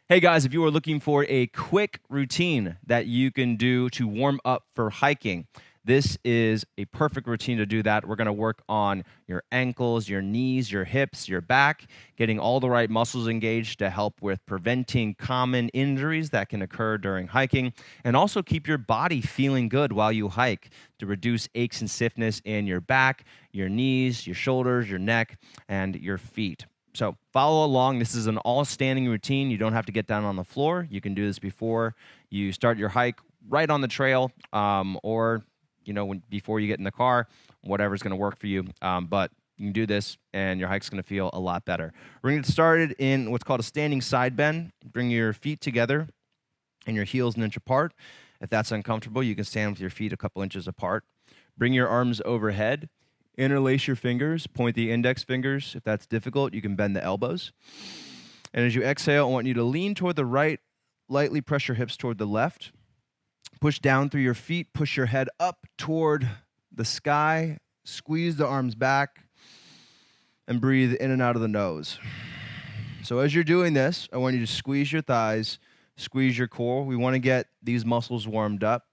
Hey guys, if you are looking for a quick routine that you can do to warm up for hiking, this is a perfect routine to do that. We're going to work on your ankles, your knees, your hips, your back, getting all the right muscles engaged to help with preventing common injuries that can occur during hiking, and also keep your body feeling good while you hike to reduce aches and stiffness in your back, your knees, your shoulders, your neck, and your feet. So follow along. This is an all-standing routine. You don't have to get down on the floor. You can do this before you start your hike, right on the trail, or before you get in the car, whatever's going to work for you. But you can do this, and your hike's going to feel a lot better. We're going to get started in what's called a standing side bend. Bring your feet together and your heels an inch apart. If that's uncomfortable, you can stand with your feet a couple inches apart. Bring your arms overhead. Interlace your fingers, point the index fingers. If that's difficult, you can bend the elbows. And as you exhale, I want you to lean toward the right, lightly press your hips toward the left. Push down through your feet, push your head up toward the sky, squeeze the arms back, and breathe in and out of the nose. So as you're doing this, I want you to squeeze your thighs, squeeze your core. We want to get these muscles warmed up.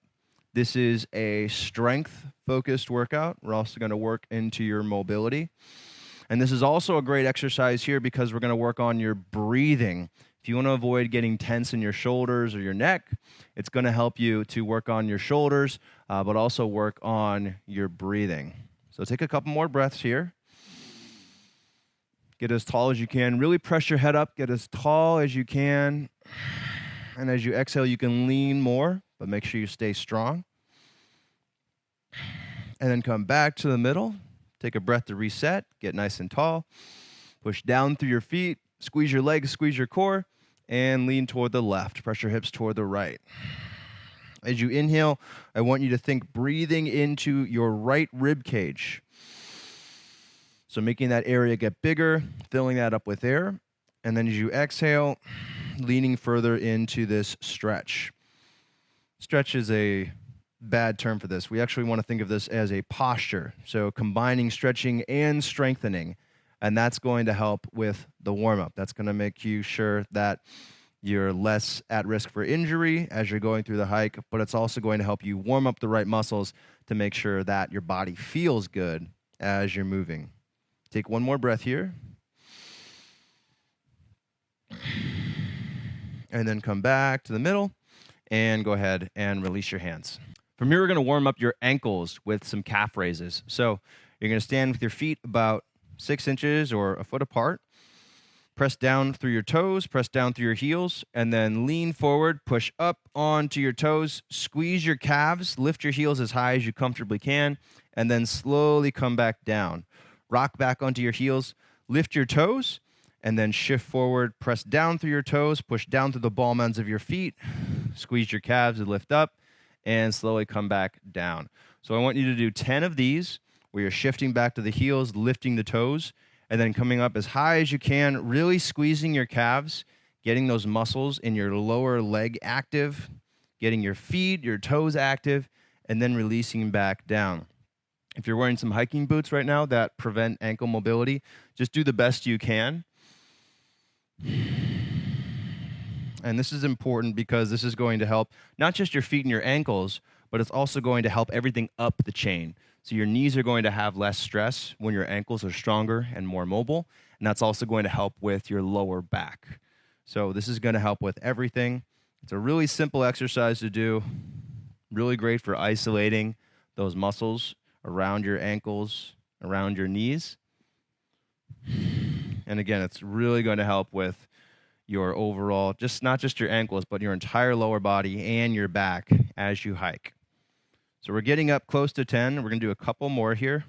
This is a strength-focused workout. We're also going to work into your mobility. And this is also a great exercise here because we're going to work on your breathing. If you want to avoid getting tense in your shoulders or your neck, it's going to help you to work on your shoulders, but also work on your breathing. So take a couple more breaths here. Get as tall as you can. Really press your head up. Get as tall as you can. And as you exhale, you can lean more, but make sure you stay strong. And then come back to the middle. Take a breath to reset. Get nice and tall. Push down through your feet. Squeeze your legs, squeeze your core, and lean toward the left. Press your hips toward the right. As you inhale, I want you to think breathing into your right rib cage. So making that area get bigger, filling that up with air. And then as you exhale, leaning further into this stretch. Stretch is a bad term for this. We actually want to think of this as a posture. So combining stretching and strengthening. And that's going to help with the warm-up. That's going to make you sure that you're less at risk for injury as you're going through the hike, but it's also going to help you warm up the right muscles to make sure that your body feels good as you're moving. Take one more breath here. And then come back to the middle and go ahead and release your hands. From here, we're going to warm up your ankles with some calf raises. So you're going to stand with your feet about 6 inches or a foot apart. Press down through your toes, press down through your heels, and then lean forward, push up onto your toes, squeeze your calves, lift your heels as high as you comfortably can, and then slowly come back down. Rock back onto your heels, lift your toes, and then shift forward, press down through your toes, push down through the ball mounds of your feet, squeeze your calves and lift up, and slowly come back down. So I want you to do 10 of these, where you're shifting back to the heels, lifting the toes, and then coming up as high as you can, really squeezing your calves, getting those muscles in your lower leg active, getting your feet, your toes active, and then releasing back down. If you're wearing some hiking boots right now that prevent ankle mobility, just do the best you can. And this is important because this is going to help not just your feet and your ankles, but it's also going to help everything up the chain. So your knees are going to have less stress when your ankles are stronger and more mobile, and that's also going to help with your lower back. So this is going to help with everything. It's a really simple exercise to do, really great for isolating those muscles around your ankles, around your knees. And again, it's really going to help with your overall, not just your ankles, but your entire lower body and your back as you hike. So we're getting up close to 10. We're going to do a couple more here.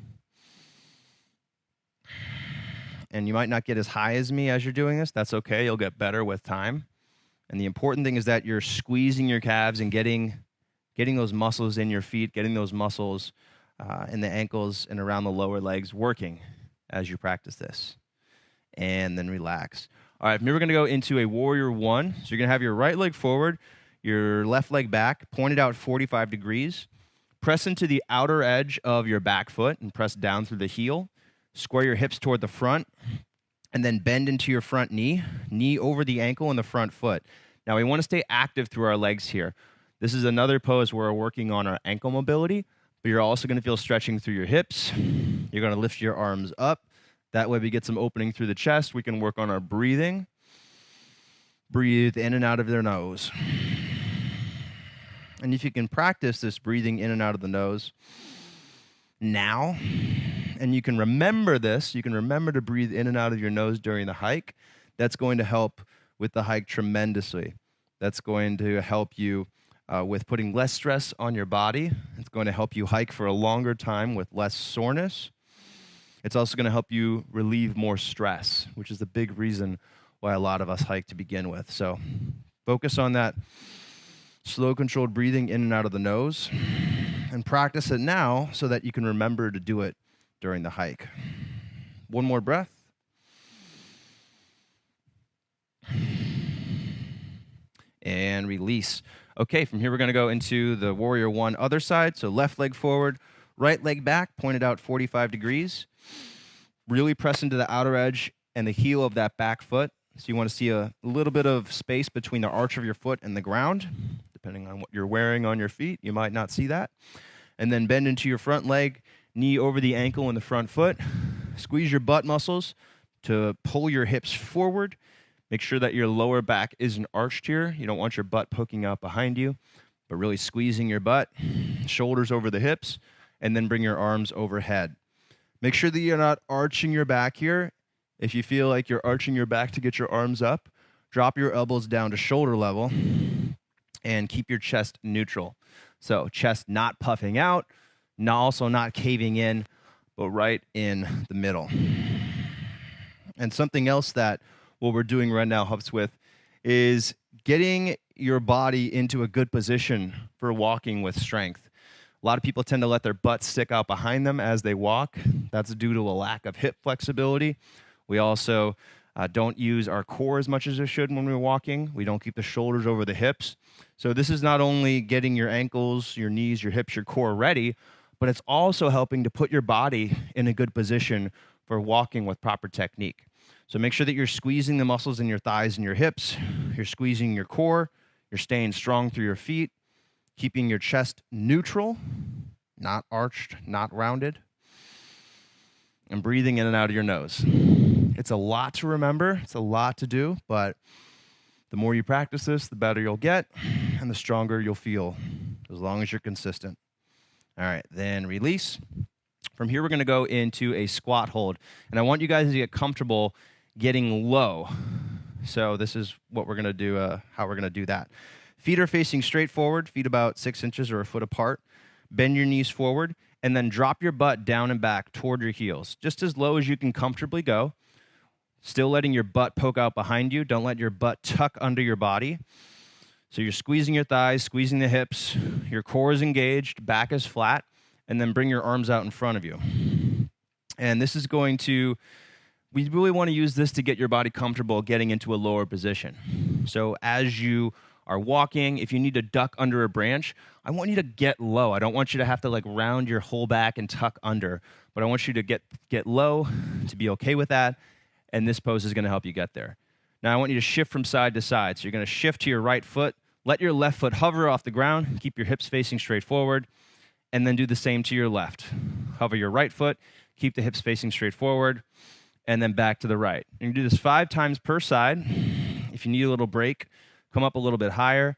And you might not get as high as me as you're doing this. That's okay. You'll get better with time. And the important thing is that you're squeezing your calves and getting those muscles in your feet, getting those muscles in the ankles and around the lower legs working as you practice this. And then relax. All right, now we're going to go into a warrior one. So you're going to have your right leg forward, your left leg back, pointed out 45 degrees. Press into the outer edge of your back foot and press down through the heel. Square your hips toward the front. And then bend into your front knee, knee over the ankle and the front foot. Now, we want to stay active through our legs here. This is another pose where we're working on our ankle mobility, but you're also going to feel stretching through your hips. You're going to lift your arms up. That way we get some opening through the chest. We can work on our breathing. Breathe in and out of their nose. And if you can practice this breathing in and out of the nose now, and you can remember this, you can remember to breathe in and out of your nose during the hike, that's going to help with the hike tremendously. That's going to help you with putting less stress on your body. It's going to help you hike for a longer time with less soreness. It's also going to help you relieve more stress, which is the big reason why a lot of us hike to begin with. So focus on that slow, controlled breathing in and out of the nose, and practice it now so that you can remember to do it during the hike. One more breath. And release. Okay, from here we're going to go into the Warrior One other side. So left leg forward, right leg back, pointed out 45 degrees. Really press into the outer edge and the heel of that back foot. So you want to see a little bit of space between the arch of your foot and the ground. Depending on what you're wearing on your feet, you might not see that. And then bend into your front leg, knee over the ankle and the front foot. Squeeze your butt muscles to pull your hips forward. Make sure that your lower back isn't arched here. You don't want your butt poking out behind you, but really squeezing your butt, shoulders over the hips, and then bring your arms overhead. Make sure that you're not arching your back here. If you feel like you're arching your back to get your arms up, drop your elbows down to shoulder level and keep your chest neutral. So chest not puffing out, also not caving in, but right in the middle. And something else that what we're doing right now helps with is getting your body into a good position for walking with strength. A lot of people tend to let their butts stick out behind them as they walk. That's due to a lack of hip flexibility. We also don't use our core as much as we should when we're walking. We don't keep the shoulders over the hips. So this is not only getting your ankles, your knees, your hips, your core ready, but it's also helping to put your body in a good position for walking with proper technique. So make sure that you're squeezing the muscles in your thighs and your hips. You're squeezing your core. You're staying strong through your feet, keeping your chest neutral, not arched, not rounded, and breathing in and out of your nose. It's a lot to remember. It's a lot to do, but the more you practice this, the better you'll get and the stronger you'll feel, as long as you're consistent. All right, then release. From here, we're going to go into a squat hold, and I want you guys to get comfortable getting low. So this is what we're going to do, how we're going to do that. Feet are facing straight forward, feet about 6 inches or a foot apart. Bend your knees forward, and then drop your butt down and back toward your heels, just as low as you can comfortably go. Still letting your butt poke out behind you. Don't let your butt tuck under your body. So you're squeezing your thighs, squeezing the hips. Your core is engaged, back is flat, and then bring your arms out in front of you. And this is going to, we really want to use this to get your body comfortable getting into a lower position. So as you are walking, if you need to duck under a branch, I want you to get low. I don't want you to have to like round your whole back and tuck under, but I want you to get low, to be okay with that. And this pose is going to help you get there. Now I want you to shift from side to side. So you're going to shift to your right foot, let your left foot hover off the ground, keep your hips facing straight forward, and then do the same to your left. Hover your right foot, keep the hips facing straight forward, and then back to the right. And you do this 5 times per side. If you need a little break, come up a little bit higher,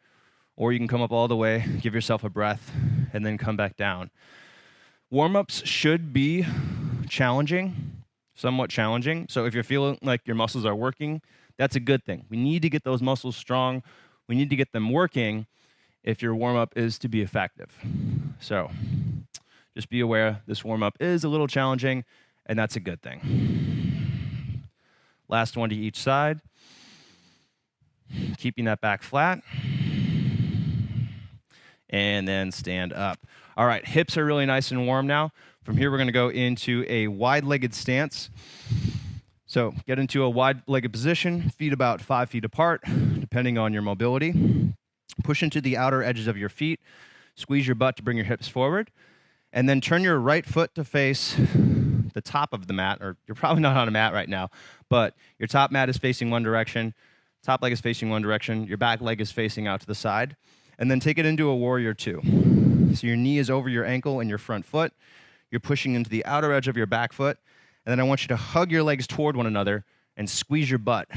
or you can come up all the way, give yourself a breath, and then come back down. Warm-ups should be challenging, somewhat challenging. So if you're feeling like your muscles are working, that's a good thing. We need to get those muscles strong. We need to get them working if your warm-up is to be effective. So just be aware this warm-up is a little challenging, and that's a good thing. Last one to each side. Keeping that back flat. And then stand up. All right, hips are really nice and warm now. From here, we're going to go into a wide-legged stance. So get into a wide-legged position, feet about 5 feet apart, depending on your mobility. Push into the outer edges of your feet. Squeeze your butt to bring your hips forward. And then turn your right foot to face the top of the mat, or you're probably not on a mat right now, but your top mat is facing one direction, top leg is facing one direction, your back leg is facing out to the side, and then take it into a warrior two. So your knee is over your ankle and your front foot. You're pushing into the outer edge of your back foot, and then I want you to hug your legs toward one another and squeeze your butt.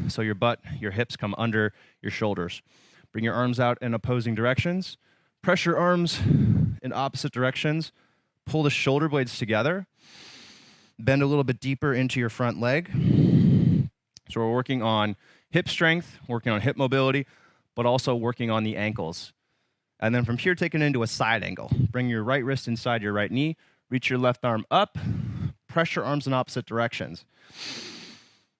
So your hips come under your shoulders. Bring your arms out in opposing directions. Press your arms in opposite directions. Pull the shoulder blades together. Bend a little bit deeper into your front leg. So we're working on hip strength, working on hip mobility, but also working on the ankles. And then from here, take it into a side angle. Bring your right wrist inside your right knee. Reach your left arm up. Press your arms in opposite directions.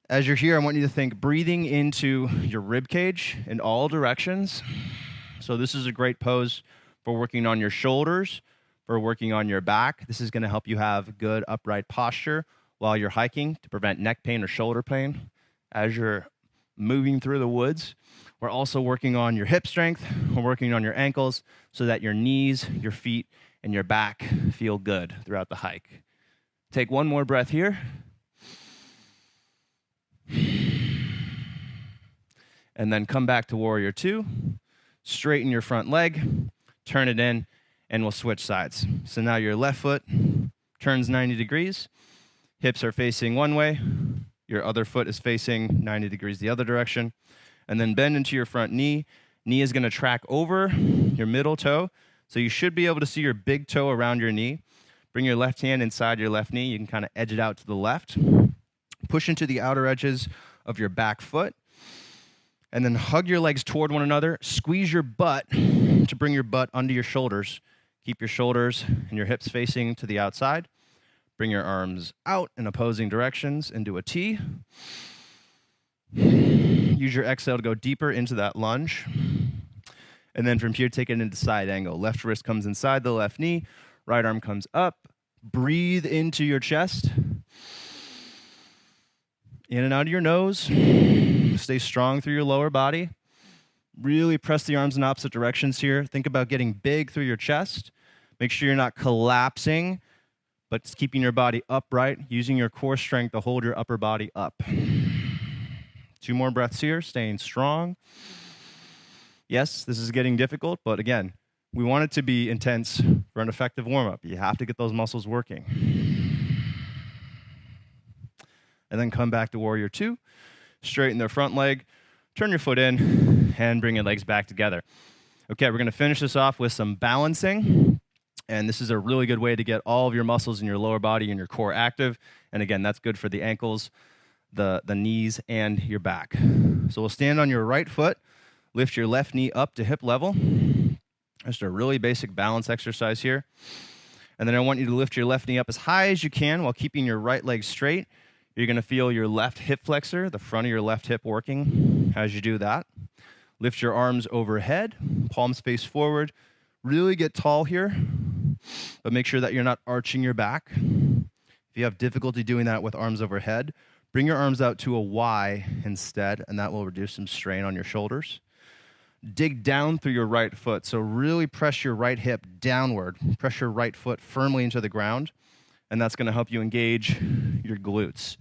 As you're here, I want you to think breathing into your rib cage in all directions. So this is a great pose for working on your shoulders, for working on your back. This is going to help you have good upright posture while you're hiking to prevent neck pain or shoulder pain as you're moving through the woods. We're also working on your hip strength. We're working on your ankles so that your knees, your feet, and your back feel good throughout the hike. Take one more breath here. And then come back to warrior two. Straighten your front leg, turn it in, and we'll switch sides. So now your left foot turns 90 degrees. Hips are facing one way. Your other foot is facing 90 degrees the other direction. And then bend into your front knee. Knee is going to track over your middle toe. So you should be able to see your big toe around your knee. Bring your left hand inside your left knee. You can kind of edge it out to the left. Push into the outer edges of your back foot. And then hug your legs toward one another. Squeeze your butt to bring your butt under your shoulders. Keep your shoulders and your hips facing to the outside. Bring your arms out in opposing directions into a T. Use your exhale to go deeper into that lunge. And then from here, take it into side angle. Left wrist comes inside the left knee. Right arm comes up. Breathe into your chest. In and out of your nose. Stay strong through your lower body. Really press the arms in opposite directions here. Think about getting big through your chest. Make sure you're not collapsing, but keeping your body upright, using your core strength to hold your upper body up. 2 more breaths here, staying strong. Yes, this is getting difficult, but again, we want it to be intense for an effective warm-up. You have to get those muscles working. And then come back to warrior two. Straighten the front leg, turn your foot in, and bring your legs back together. Okay, we're going to finish this off with some balancing. And this is a really good way to get all of your muscles in your lower body and your core active. And again, that's good for the ankles, the knees, and your back. So we'll stand on your right foot, lift your left knee up to hip level. Just a really basic balance exercise here. And then I want you to lift your left knee up as high as you can while keeping your right leg straight. You're going to feel your left hip flexor, the front of your left hip working as you do that. Lift your arms overhead, palms face forward. Really get tall here, but make sure that you're not arching your back. If you have difficulty doing that with arms overhead, bring your arms out to a Y instead, and that will reduce some strain on your shoulders. Dig down through your right foot, so really press your right hip downward. Press your right foot firmly into the ground, and that's going to help you engage your glutes.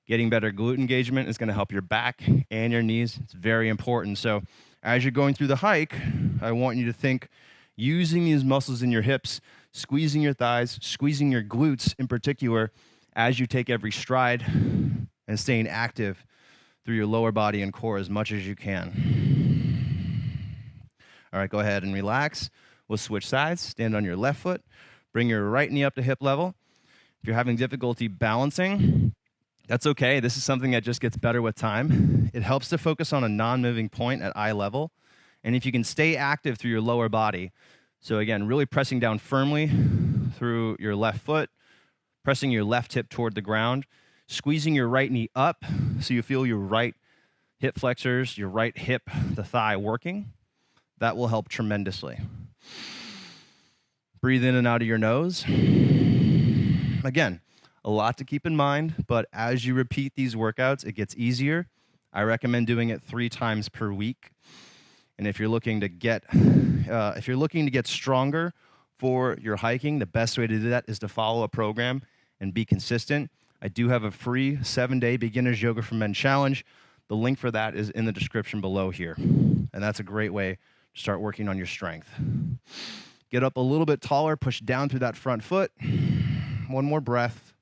Getting better glute engagement is going to help your back and your knees. It's very important. So as you're going through the hike, I want you to think using these muscles in your hips, squeezing your thighs, squeezing your glutes in particular as you take every stride, and staying active through your lower body and core as much as you can. All right, go ahead and relax. We'll switch sides. Stand on your left foot. Bring your right knee up to hip level. If you're having difficulty balancing, that's okay. This is something that just gets better with time. It helps to focus on a non-moving point at eye level. And if you can stay active through your lower body, so again, really pressing down firmly through your left foot, pressing your left hip toward the ground, squeezing your right knee up so you feel your right hip flexors, your right hip, the thigh working. That will help tremendously. Breathe in and out of your nose. Again, a lot to keep in mind, but as you repeat these workouts, it gets easier. I recommend doing it 3 times per week. And if you're looking to get stronger for your hiking, the best way to do that is to follow a program and be consistent, I do have a free 7-day Beginners Yoga for Men challenge. The link for that is in the description below here. And that's a great way to start working on your strength. Get up a little bit taller, push down through that front foot. One more breath.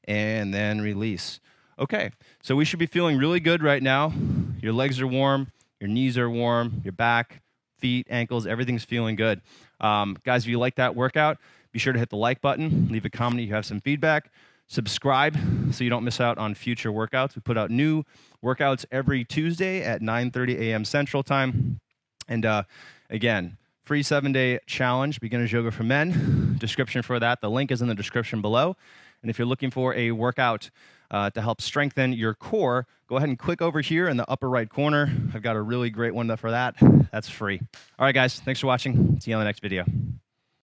And then release. Okay, so we should be feeling really good right now. Your legs are warm, your knees are warm, your back, feet, ankles, everything's feeling good. Guys, if you like that workout, be sure to hit the like button, leave a comment if you have some feedback. Subscribe so you don't miss out on future workouts. We put out new workouts every Tuesday at 9:30 a.m. Central Time. And again, free 7-day challenge, Beginners Yoga for Men. Description for that, the link is in the description below. And if you're looking for a workout to help strengthen your core, go ahead and click over here in the upper right corner. I've got a really great one for that. That's free. All right, guys, thanks for watching. See you on the next video.